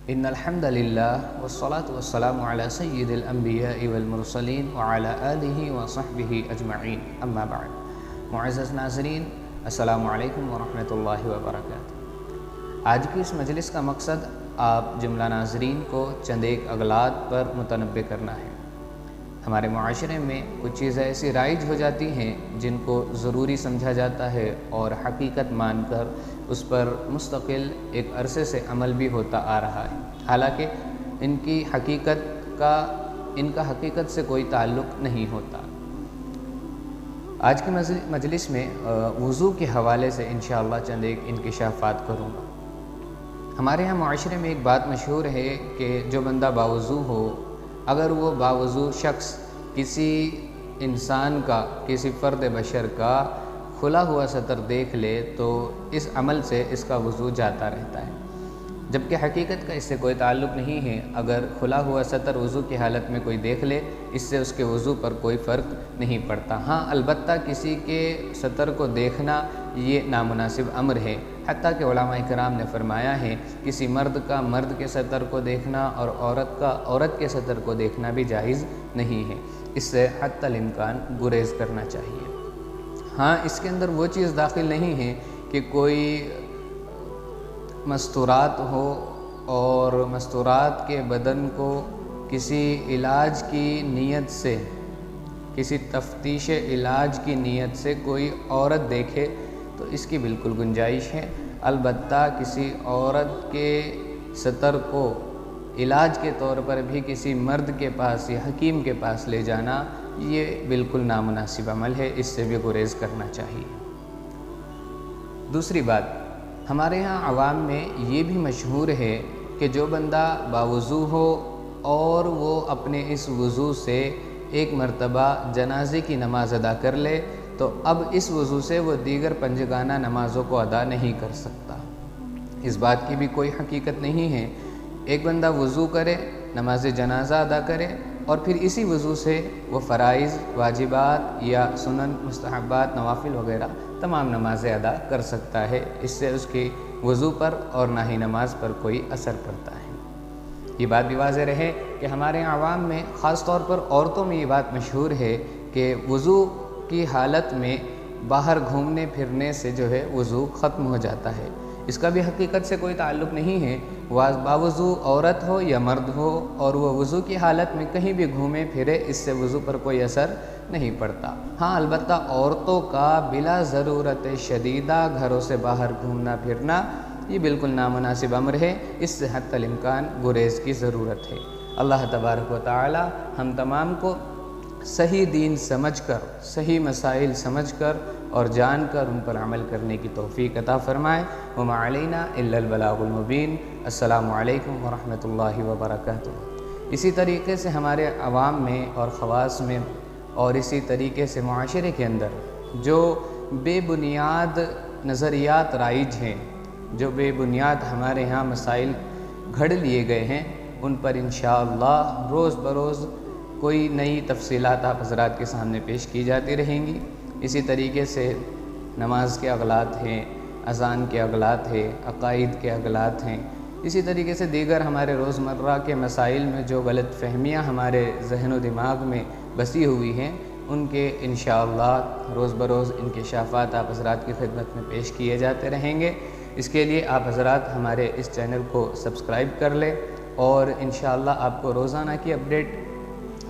ان الحمد للہ والصلاة والسلام علی سید الانبیاء والمرسلین وعلی آلہ وصحبہ اجمعین، اما بعد۔ معزز ناظرین، السلام علیکم ورحمۃ اللہ وبرکاتہ۔ آج کی اس مجلس کا مقصد آپ جملہ ناظرین کو چند ایک اغلاط پر متنبہ کرنا ہے۔ ہمارے معاشرے میں کچھ چیزیں ایسی رائج ہو جاتی ہیں جن کو ضروری سمجھا جاتا ہے اور حقیقت مان کر اس پر مستقل ایک عرصے سے عمل بھی ہوتا آ رہا ہے، حالانکہ ان کا حقیقت سے کوئی تعلق نہیں ہوتا۔ آج کی مجلس میں وضو کے حوالے سے انشاءاللہ چند ایک انکشافات کروں گا۔ ہمارے ہاں معاشرے میں ایک بات مشہور ہے کہ جو بندہ باوضو ہو، اگر وہ باوضو شخص کسی انسان کا، کسی فرد بشر کا کھلا ہوا سطر دیکھ لے تو اس عمل سے اس کا وضو جاتا رہتا ہے، جبکہ حقیقت کا اس سے کوئی تعلق نہیں ہے۔ اگر کھلا ہوا سطر وضو کی حالت میں کوئی دیکھ لے، اس سے اس کے وضو پر کوئی فرق نہیں پڑتا۔ ہاں، البتہ کسی کے سطر کو دیکھنا یہ نامناسب امر ہے، حتیٰ کہ علماء کرام نے فرمایا ہے کسی مرد کا مرد کے سطر کو دیکھنا اور عورت کا عورت کے سطر کو دیکھنا بھی جائز نہیں ہے، اس سے حتی الامکان گریز کرنا چاہیے۔ ہاں، اس کے اندر وہ چیز داخل نہیں ہے کہ کوئی مستورات ہو اور مستورات کے بدن کو کسی علاج کی نیت سے، کسی تفتیش علاج کی نیت سے کوئی عورت دیکھے تو اس کی بالکل گنجائش ہے۔ البتہ کسی عورت کے سطر کو علاج کے طور پر بھی کسی مرد کے پاس یا حکیم کے پاس لے جانا یہ بالکل نامناسب عمل ہے، اس سے بھی گریز کرنا چاہیے۔ دوسری بات، ہمارے ہاں عوام میں یہ بھی مشہور ہے کہ جو بندہ باوضو ہو اور وہ اپنے اس وضو سے ایک مرتبہ جنازے کی نماز ادا کر لے تو اب اس وضو سے وہ دیگر پنجگانہ نمازوں کو ادا نہیں کر سکتا۔ اس بات کی بھی کوئی حقیقت نہیں ہے۔ ایک بندہ وضو کرے، نماز جنازہ ادا کرے اور پھر اسی وضو سے وہ فرائض، واجبات یا سنن، مستحبات، نوافل وغیرہ تمام نمازیں ادا کر سکتا ہے، اس سے اس کی وضو پر اور نہ ہی نماز پر کوئی اثر پڑتا ہے۔ یہ بات بھی واضح رہے کہ ہمارے عوام میں، خاص طور پر عورتوں میں یہ بات مشہور ہے کہ وضو کی حالت میں باہر گھومنے پھرنے سے جو ہے وضو ختم ہو جاتا ہے۔ اس کا بھی حقیقت سے کوئی تعلق نہیں ہے۔ باوضو عورت ہو یا مرد ہو اور وہ وضو کی حالت میں کہیں بھی گھومے پھرے، اس سے وضو پر کوئی اثر نہیں پڑتا۔ ہاں، البتہ عورتوں کا بلا ضرورت شدیدہ گھروں سے باہر گھومنا پھرنا یہ بالکل نامناسب امر ہے، اس سے حتی الامکان گریز کی ضرورت ہے۔ اللہ تبارک و تعالی ہم تمام کو صحیح دین سمجھ کر، صحیح مسائل سمجھ کر اور جان کر ان پر عمل کرنے کی توفیق عطا فرمائے۔ وما علینا الا البلاغ المبین۔ السلام علیکم ورحمۃ اللہ وبرکاتہ۔ اسی طریقے سے ہمارے عوام میں اور خواص میں اور اسی طریقے سے معاشرے کے اندر جو بے بنیاد نظریات رائج ہیں، جو بے بنیاد ہمارے ہاں مسائل گھڑ لیے گئے ہیں، ان پر انشاءاللہ روز بروز کوئی نئی تفصیلات آپ حضرات کے سامنے پیش کی جاتی رہیں گی۔ اسی طریقے سے نماز کے اغلاط ہیں، اذان کے اغلاط ہیں، عقائد کے اغلاط ہیں، اسی طریقے سے دیگر ہمارے روزمرہ کے مسائل میں جو غلط فہمیاں ہمارے ذہن و دماغ میں بسی ہوئی ہیں، ان کے انشاءاللہ روز بروز انکشافات آپ حضرات کی خدمت میں پیش کیے جاتے رہیں گے۔ اس کے لیے آپ حضرات ہمارے اس چینل کو سبسکرائب کر لیں اور انشاءاللہ آپ کو روزانہ کی اپڈیٹ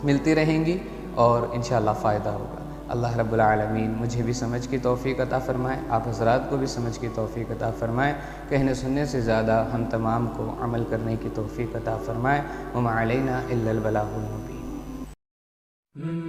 ملتی رہیں گی اور انشاءاللہ فائدہ ہوگا۔ اللہ رب العالمین مجھے بھی سمجھ کی توفیق عطا فرمائے، آپ حضرات کو بھی سمجھ کی توفیق عطا فرمائے، کہنے سننے سے زیادہ ہم تمام کو عمل کرنے کی توفیق عطا فرمائے۔ وما علینا الا البلاغ المبین۔